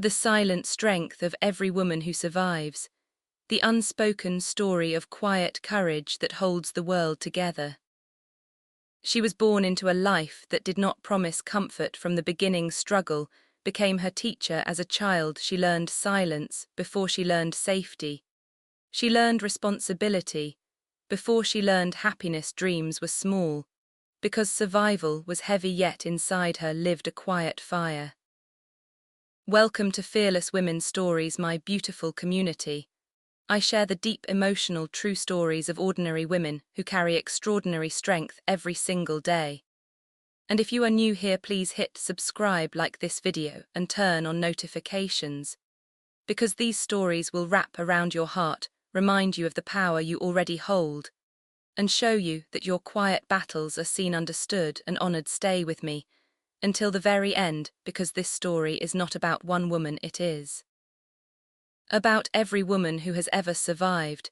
The silent strength of every woman who survives, the unspoken story of quiet courage that holds the world together. She was born into a life that did not promise comfort from the beginning. Struggle became her teacher. As a child, she learned silence before she learned safety. She learned responsibility before she learned happiness. Dreams were small because survival was heavy, yet inside her lived a quiet fire. Welcome to Fearless Women's Stories, my beautiful community. I share the deep, emotional, true stories of ordinary women who carry extraordinary strength every single day. And if you are new here, please hit subscribe, like this video, and turn on notifications, because these stories will wrap around your heart, remind you of the power you already hold, and show you that your quiet battles are seen, understood, and honored. Stay with me until the very end, because this story is not about one woman, it is about every woman who has ever survived,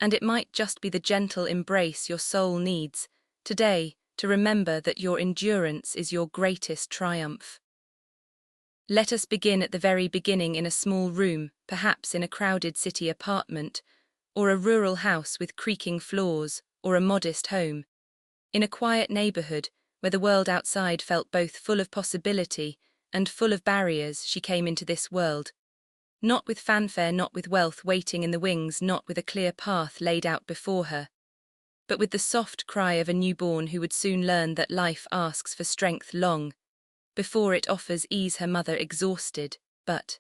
and it might just be the gentle embrace your soul needs today to remember that your endurance is your greatest triumph. Let us begin at the very beginning, in a small room, perhaps in a crowded city apartment, or a rural house with creaking floors, or a modest home, in a quiet neighborhood where the world outside felt both full of possibility and full of barriers. She came into this world, not with fanfare, not with wealth waiting in the wings, not with a clear path laid out before her, but with the soft cry of a newborn who would soon learn that life asks for strength long before it offers ease. Her mother, exhausted but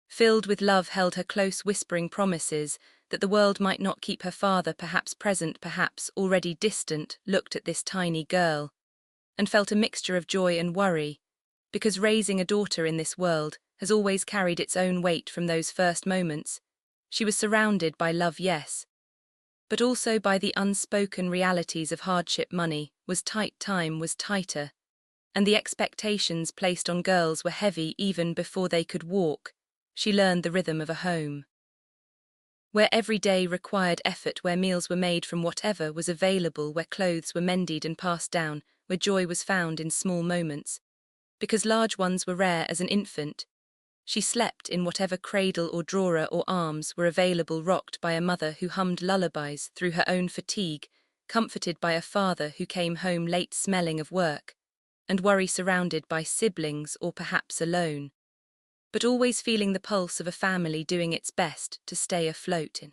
filled with love, held her close, whispering promises that the world might not keep her. Father, perhaps present, perhaps already distant, looked at this tiny girl and felt a mixture of joy and worry, because raising a daughter in this world has always carried its own weight. From those first moments, she was surrounded by love, yes, but also by the unspoken realities of hardship. Money was tight, time was tighter, and the expectations placed on girls were heavy. Even before they could walk, she learned the rhythm of a home where every day required effort, where meals were made from whatever was available, where clothes were mended and passed down, where joy was found in small moments, because large ones were rare. As an infant, she slept in whatever cradle or drawer or arms were available, rocked by a mother who hummed lullabies through her own fatigue, comforted by a father who came home late smelling of work and worry, surrounded by siblings or perhaps alone, but always feeling the pulse of a family doing its best to stay afloat in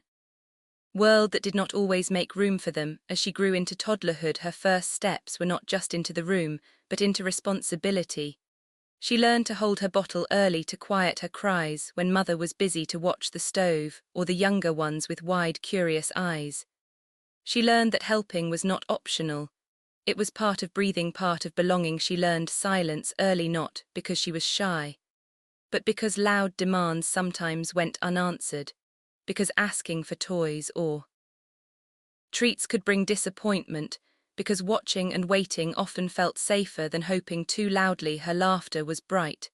a world that did not always make room for them. As she grew into toddlerhood, her first steps were not just into the room, but into responsibility. She learned to hold her bottle early, to quiet her cries when mother was busy, to watch the stove or the younger ones with wide, curious eyes. She learned that helping was not optional. It was part of breathing, part of belonging. She learned silence early, not because she was shy, but because loud demands sometimes went unanswered, because asking for toys or treats could bring disappointment, because watching and waiting often felt safer than hoping too loudly. Her laughter was bright,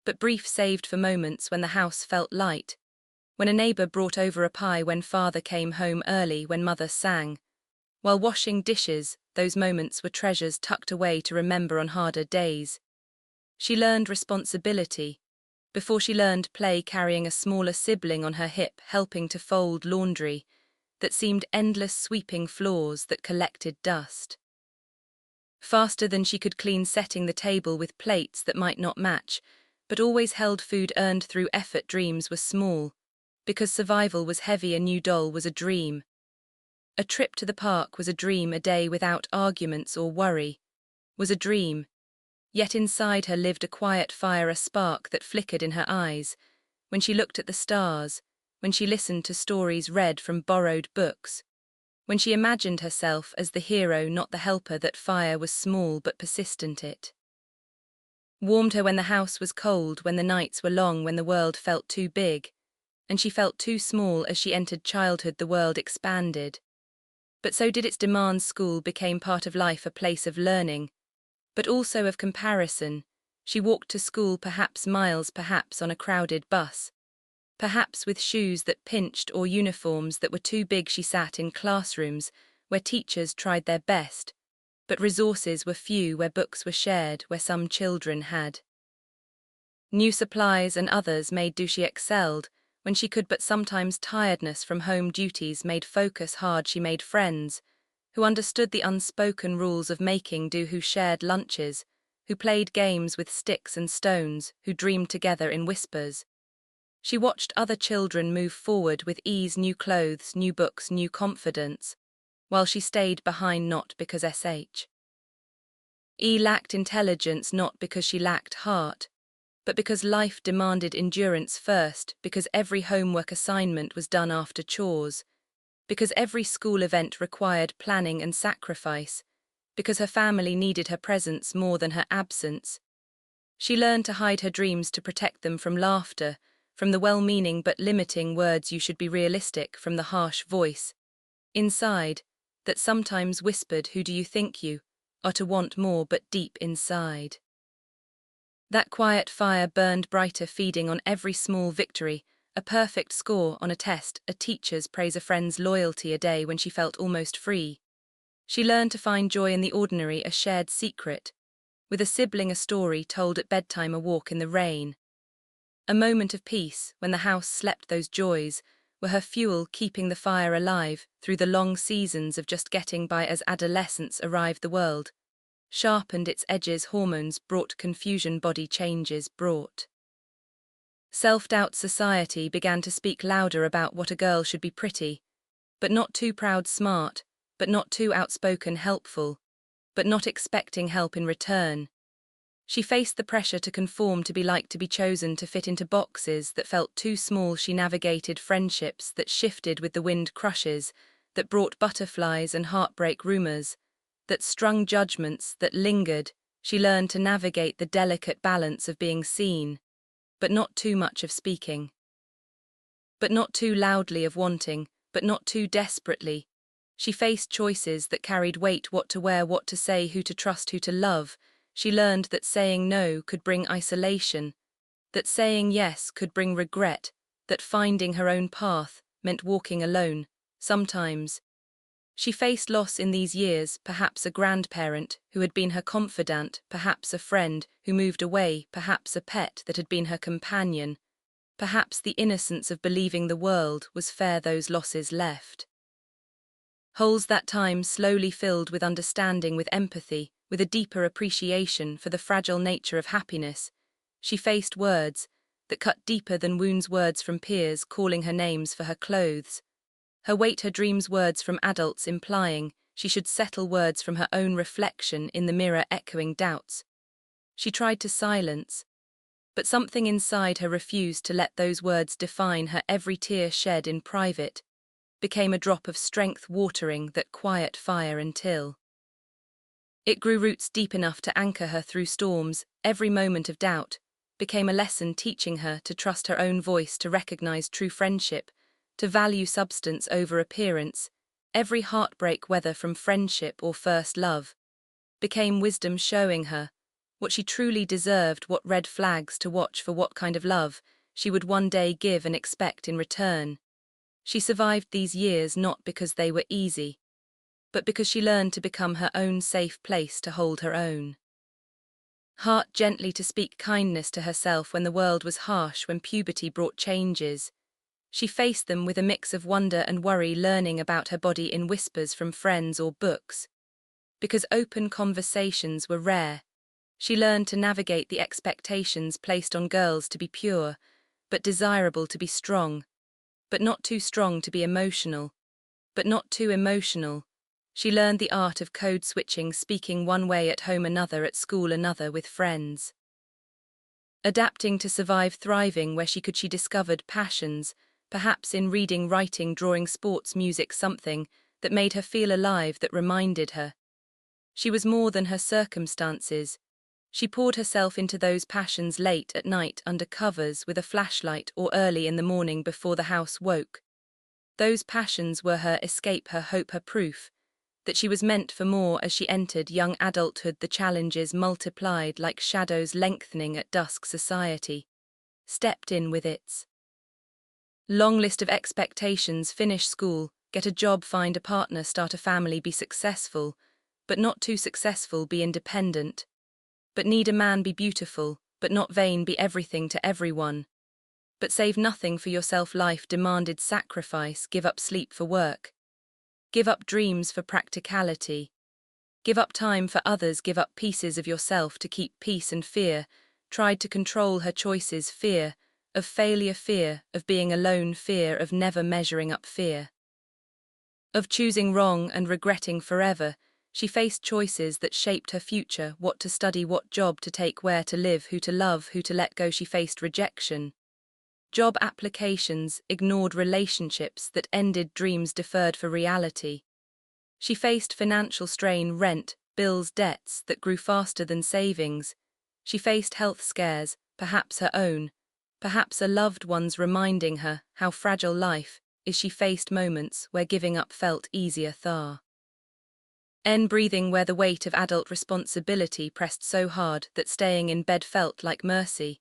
but brief, saved for moments when the house felt light, when a neighbor brought over a pie, when father came home early, when mother sang while washing dishes. Those moments were treasures tucked away to remember on harder days. She learned responsibility before she learned play, carrying a smaller sibling on her hip, helping to fold laundry that seemed endless, sweeping floors that collected dust faster than she could clean, setting the table with plates that might not match, but always held food earned through effort. Dreams were small because survival was heavy. A new doll was a dream. A trip to the park was a dream. A day without arguments or worry was a dream. Yet inside her lived a quiet fire, a spark that flickered in her eyes when she looked at the stars, when she listened to stories read from borrowed books, when she imagined herself as the hero, not the helper. That fire was small but persistent. It warmed her when the house was cold, when the nights were long, when the world felt too big, and she felt too small. As she entered childhood, the world expanded, but so did its demands. School became part of life, a place of learning, but also of comparison. She walked to school, perhaps miles, perhaps on a crowded bus, perhaps with shoes that pinched or uniforms that were too big. She sat in classrooms where teachers tried their best, but resources were few, where books were shared, where some children had New supplies and others made do she excelled, when she could, but sometimes tiredness from home duties made focus hard. She made friends, who understood the unspoken rules of making do, who shared lunches, who played games with sticks and stones, who dreamed together in whispers. She watched other children move forward with ease, new clothes, new books, new confidence, while she stayed behind not because she lacked intelligence, not because she lacked heart, but because life demanded endurance first, because every homework assignment was done after chores, because every school event required planning and sacrifice, because her family needed her presence more than her absence. She learned to hide her dreams, to protect them from laughter, from the well-meaning but limiting words "you should be realistic," from the harsh voice inside that sometimes whispered, "Who do you think you are to want more?" but deep inside. That quiet fire burned brighter, feeding on every small victory, a perfect score on a test, a teacher's praise, a friend's loyalty, a day when she felt almost free. She learned to find joy in the ordinary, a shared secret, with a sibling, a story told at bedtime, a walk in the rain. A moment of peace when the house slept. Those joys were her fuel, keeping the fire alive through the long seasons of just getting by. As adolescence arrived, the world sharpened its edges, hormones brought confusion, body changes brought self-doubt. Society began to speak louder about what a girl should be: pretty, but not too proud; smart, but not too outspoken; helpful, but not expecting help in return. She faced the pressure to conform, to be liked, to be chosen, to fit into boxes that felt too small. She navigated friendships that shifted with the wind, crushes that brought butterflies and heartbreak, rumors that strung, judgments that lingered. She learned to navigate the delicate balance of being seen, but not too much; of speaking, but not too loudly; of wanting, but not too desperately. She faced choices that carried weight: what to wear, what to say, who to trust, who to love. She learned that saying no could bring isolation, that saying yes could bring regret, that finding her own path meant walking alone. Sometimes she faced loss in these years, perhaps a grandparent who had been her confidant, perhaps a friend who moved away, perhaps a pet that had been her companion, perhaps the innocence of believing the world was fair. Those losses left holes that time slowly filled with understanding, with empathy, with a deeper appreciation for the fragile nature of happiness. She faced words that cut deeper than wounds, words from peers calling her names for her clothes, her weight, her dreams, words from adults implying she should settle, words from her own reflection in the mirror echoing doubts. She tried to silence, but something inside her refused to let those words define her. Every tear shed in private became a drop of strength, watering that quiet fire until it grew roots deep enough to anchor her through storms. Every moment of doubt became a lesson, teaching her to trust her own voice, to recognize true friendship, to value substance over appearance. Every heartbreak, whether from friendship or first love, became wisdom, showing her what she truly deserved, what red flags to watch for, what kind of love she would one day give and expect in return. She survived these years not because they were easy, but because she learned to become her own safe place, to hold her own heart gently, to speak kindness to herself when the world was harsh, when puberty brought changes. She faced them with a mix of wonder and worry, learning about her body in whispers from friends or books. Because open conversations were rare, she learned to navigate the expectations placed on girls to be pure, but desirable, to be strong, but not too strong, to be emotional, but not too emotional. She learned the art of code switching, speaking one way at home, another at school, another with friends. Adapting to survive, thriving where she could. She discovered passions, perhaps in reading, writing, drawing, sports, music, something that made her feel alive, that reminded her she was more than her circumstances. She poured herself into those passions late at night under covers with a flashlight, or early in the morning before the house woke. Those passions were her escape, her hope, her proof that she was meant for more. As she entered young adulthood, the challenges multiplied like shadows lengthening at dusk. Society stepped in with its long list of expectations: finish school, get a job, find a partner, start a family, be successful, but not too successful, be independent, but need a man, be beautiful, but not vain be everything to everyone. But save nothing for yourself. Life demanded sacrifice. Give up sleep for work. Give up dreams for practicality. Give up time for others. Give up pieces of yourself to keep peace. And fear tried to control her choices. Fear of failure, fear of being alone, fear of never measuring up, fear of choosing wrong and regretting forever. She faced choices that shaped her future: what to study, what job to take, where to live, who to love, who to let go. She faced rejection, job applications, ignored relationships that ended, dreams deferred for reality. She faced financial strain, rent, bills, debts that grew faster than savings. She faced health scares, perhaps her own, perhaps a loved one's, reminding her how fragile life is. She faced moments where giving up felt easier. Breathing, where the weight of adult responsibility pressed so hard that staying in bed felt like mercy.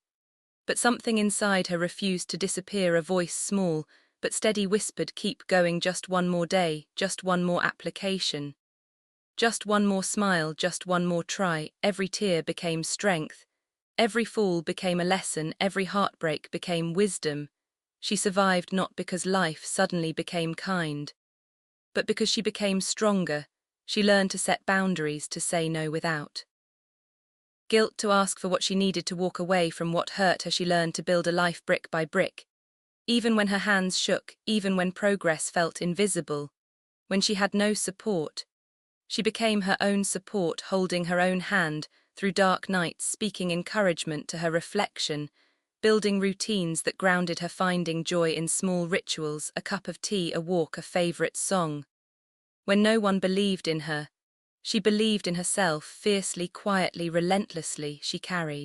But something inside her refused to disappear. A voice, small but steady, whispered, keep going, just one more day, just one more application, just one more smile, just one more try. Every tear became strength, every fall became a lesson, every heartbreak became wisdom. She survived not because life suddenly became kind, but because she became stronger. She learned to set boundaries, to say no without guilt, to ask for what she needed, to walk away from what hurt her. She learned to build a life brick by brick, even when her hands shook, even when progress felt invisible. When she had no support, she became her own support, holding her own hand through dark nights, speaking encouragement to her reflection, building routines that grounded her, finding joy in small rituals: a cup of tea, a walk, a favorite song. When no one believed in her, she believed in herself. Fiercely, quietly, relentlessly, she carried